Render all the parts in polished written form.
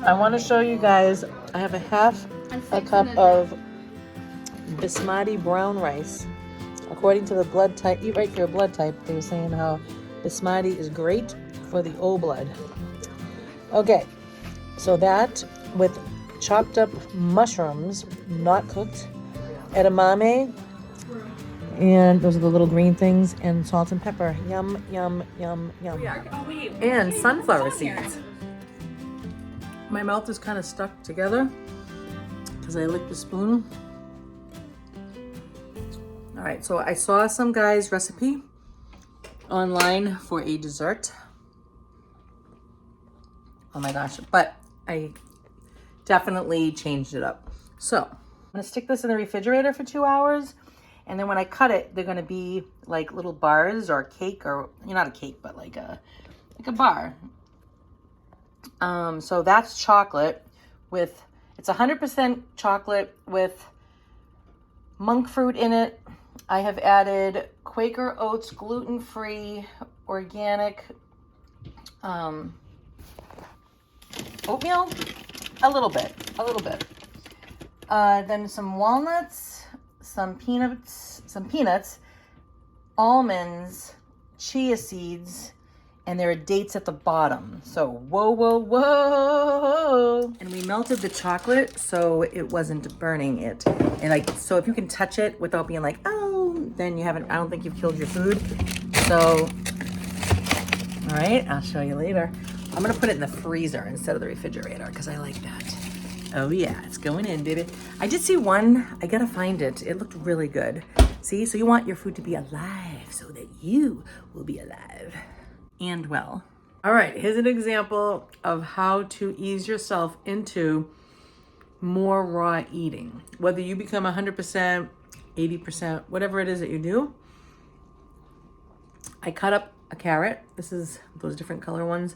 I want to show you guys, I have a half a cup of basmati brown rice. According to the blood type, eat right for your blood type, they were saying how basmati is great for the O blood. Okay, so that with chopped up mushrooms, not cooked, edamame, and those are the little green things, and salt and pepper. Yum, yum, yum, yum. And sunflower seeds. My mouth is kind of stuck together because I licked the spoon. All right, so I saw some guy's recipe online for a dessert. Oh my gosh, but I definitely changed it up. So I'm gonna stick this in the refrigerator for 2 hours. And then when I cut it, they're gonna be like little bars or cake, or not a cake, but like a bar. So that's chocolate with, it's 100% chocolate with monk fruit in it. I have added Quaker Oats gluten-free organic oatmeal, a little bit. Then some walnuts, some peanuts, almonds, chia seeds, and there are dates at the bottom. So whoa. And we melted the chocolate so it wasn't burning it. And so if you can touch it without being like, oh, then I don't think you've killed your food. So, all right, I'll show you later. I'm gonna put it in the freezer instead of the refrigerator because I like that. Oh yeah, it's going in, baby. I did see one, I gotta find it. It looked really good. See, so you want your food to be alive so that you will be alive and well. All right, here's an example of how to ease yourself into more raw eating. Whether you become 100%, 80%, whatever it is that you do. I cut up a carrot. This is those different color ones.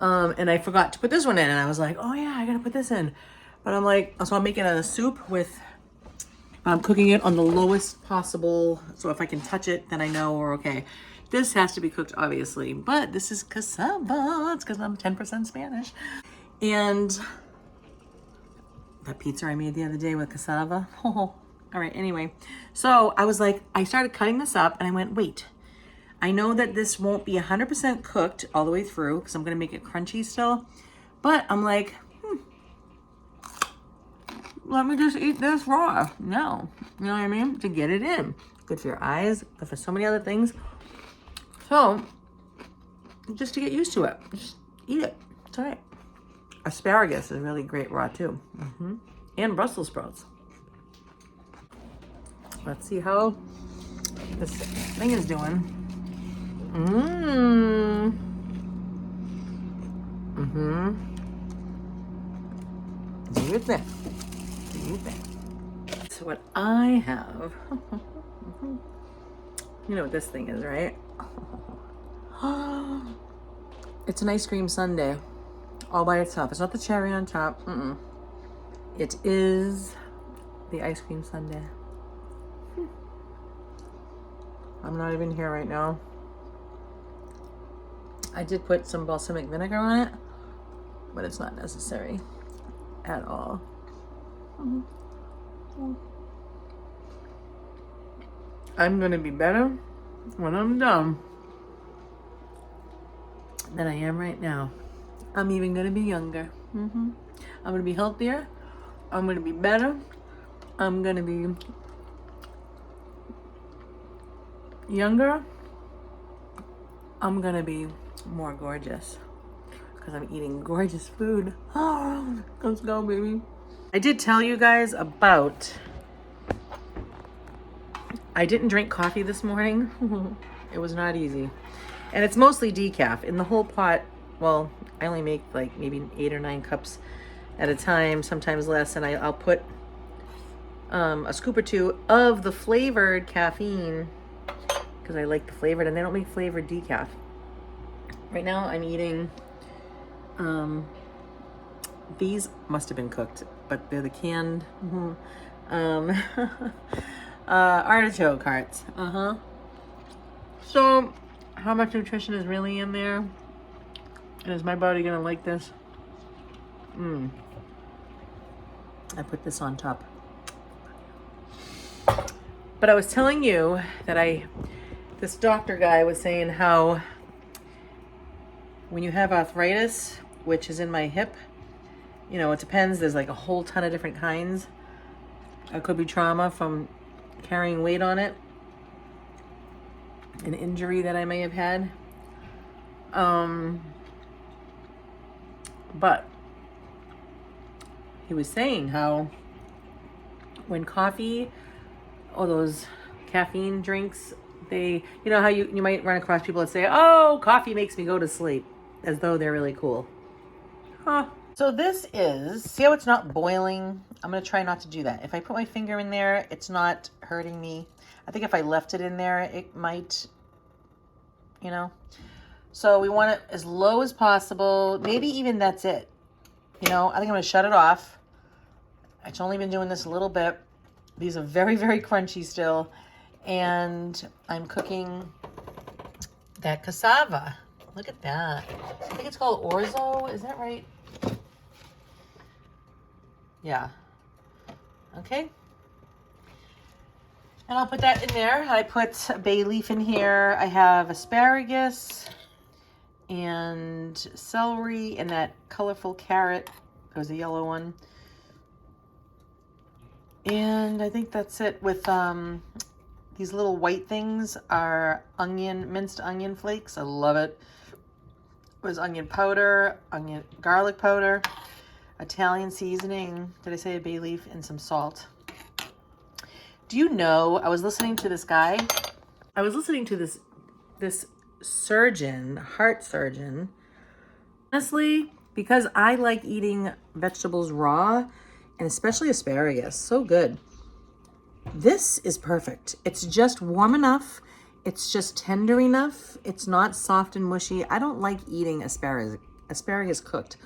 And I forgot to put this one in, and I was like, oh yeah, I gotta put this in. But I'm like, so I'm making a soup with, I'm cooking it on the lowest possible, so if I can touch it, then I know we're okay. This has to be cooked, obviously, but this is cassava. It's because I'm 10% Spanish. And that pizza I made the other day with cassava. Oh, all right, anyway. So I was like, I started cutting this up, and I went, wait. I know that this won't be 100% cooked all the way through because I'm going to make it crunchy still. But I'm like, let me just eat this raw. No. You know what I mean? To get it in. Good for your eyes. Good for so many other things. So, just to get used to it. Just eat it. It's all right. Asparagus is really great raw too. And Brussels sprouts. Let's see how this thing is doing. Do your thing. So what I have, you know what this thing is, right? It's an ice cream sundae, all by itself. It's not the cherry on top. It is the ice cream sundae. I'm not even here right now. I did put some balsamic vinegar on it, but it's not necessary at all. I'm gonna be better when I'm done than I am right now. I'm even gonna be younger. I'm gonna be healthier. I'm gonna be better. I'm gonna be younger. I'm gonna be more gorgeous because I'm eating gorgeous food. Oh, let's go, baby. I did tell you guys about, I didn't drink coffee this morning. It was not easy. And it's mostly decaf. In the whole pot, well, I only make like maybe 8 or 9 cups at a time, sometimes less, and I'll put a scoop or 2 of the flavored caffeine because I like the flavored, and they don't make flavored decaf. Right now I'm eating, these must have been cooked, but they're the canned artichoke hearts. So how much nutrition is really in there? And is my body gonna like this? I put this on top. But I was telling you that this doctor guy was saying how when you have arthritis, which is in my hip, you know, it depends. There's like a whole ton of different kinds. It could be trauma from carrying weight on it, an injury that I may have had. But he was saying how when coffee or those caffeine drinks, you know how you might run across people that say, oh, coffee makes me go to sleep, as though they're really cool. Huh. So this is, see how it's not boiling? I'm going to try not to do that. If I put my finger in there, it's not hurting me. I think if I left it in there, it might, you know. So we want it as low as possible. Maybe even that's it. You know, I think I'm going to shut it off. It's only been doing this a little bit. These are very, very crunchy still. And I'm cooking that cassava. Look at that. I think it's called orzo. Is that right? Yeah. Okay. And I'll put that in there. I put a bay leaf in here. I have asparagus and celery and that colorful carrot. There's a yellow one. And I think that's it. With these little white things are minced onion flakes. I love it. It was onion powder, garlic powder, Italian seasoning. Did I say a bay leaf? And some salt. Do you know, I was listening to this guy. I was listening to this surgeon, heart surgeon. Honestly, because I like eating vegetables raw, and especially asparagus, so good. This is perfect. It's just warm enough. It's just tender enough. It's not soft and mushy. I don't like eating asparagus cooked.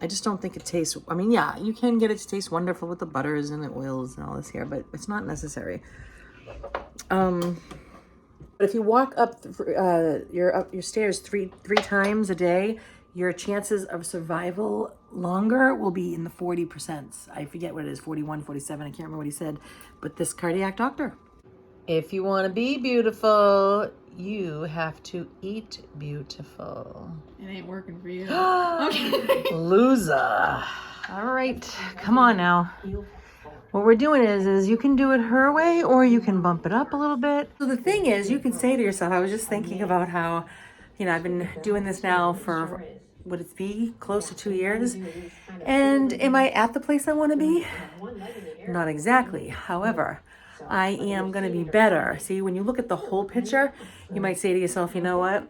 I just don't think it tastes, I mean, yeah, you can get it to taste wonderful with the butters and the oils and all this here, but it's not necessary. But if you walk up your stairs three times a day, your chances of survival longer will be in the 40%. I forget what it is, 41, 47, I can't remember what he said, but this cardiac doctor. If you want to be beautiful, you have to eat beautiful. It ain't working for you. Loser. All right, come on now. What we're doing is you can do it her way or you can bump it up a little bit. So the thing is, you can say to yourself, I was just thinking about how, you know, I've been doing this now for, would it be close to 2 years? And am I at the place I want to be? Not exactly. However, I am going to be better. See, when you look at the whole picture, you might say to yourself, you know what?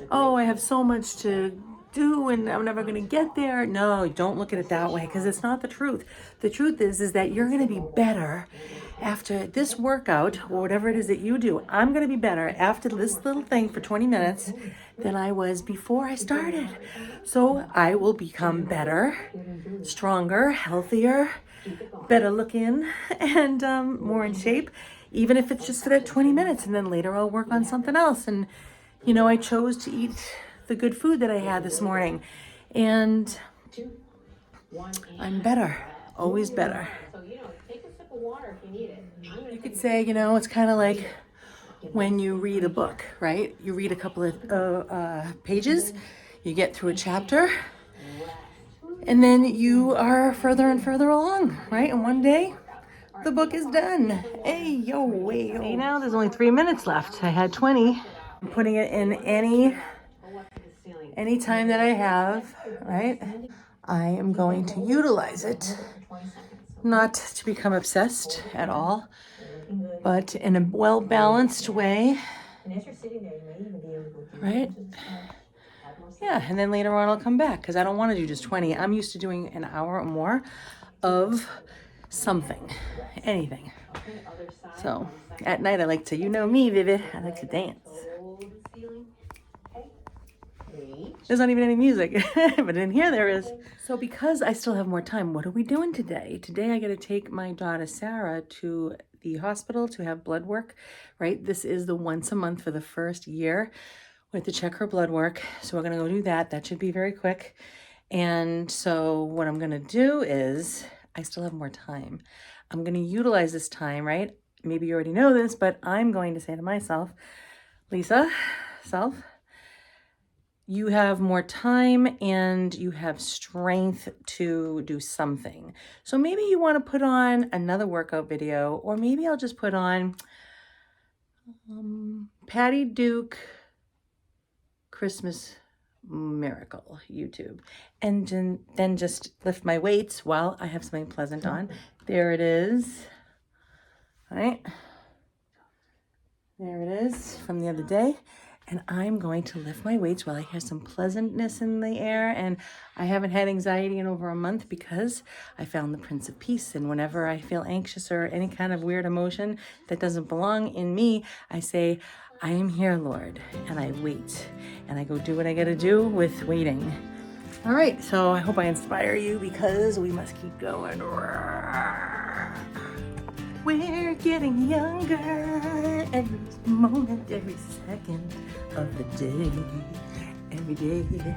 Oh, I have so much to do and I'm never going to get there. No, don't look at it that way, because it's not the truth. The truth is that you're going to be better after this workout or whatever it is that you do. I'm going to be better after this little thing for 20 minutes than I was before I started. So I will become better, stronger, healthier, better looking, and more in shape, even if it's just for that 20 minutes. And then later I'll work on something else. And, you know, I chose to eat the good food that I had this morning, and I'm better, always better. You could say, you know, it's kind of like when you read a book, right? You read a couple of pages, you get through a chapter, and then you are further and further along, right? And one day, the book is done. Hey, yo, way. See, now there's only 3 minutes left. I had 20. I'm putting it in any time that I have, right? I am going to utilize it, not to become obsessed at all, but in a well-balanced way, right? Yeah, and then later on I'll come back, because I don't want to do just 20. I'm used to doing an hour or more of something, anything. So at night I like to, you know me, Vivid, I like to dance. There's not even any music, but in here there is. So because I still have more time, what are we doing today? Today I got to take my daughter Sarah to the hospital to have blood work, right? This is the once a month for the first year We have to check her blood work. So we're going to go do that. That should be very quick. And so what I'm going to do is, I still have more time. I'm going to utilize this time, right? Maybe you already know this, but I'm going to say to myself, Lisa, self, you have more time and you have strength to do something. So maybe you want to put on another workout video, or maybe I'll just put on Patty Duke Christmas Miracle YouTube, and then just lift my weights while I have something pleasant on. There it is. All right. There it is from the other day. And I'm going to lift my weights while I hear some pleasantness in the air. And I haven't had anxiety in over a month because I found the Prince of Peace. And whenever I feel anxious or any kind of weird emotion that doesn't belong in me, I say, I am here, Lord. And I wait. And I go do what I got to do with waiting. All right. So I hope I inspire you, because we must keep going. We're getting younger every moment, every second of the day, every day.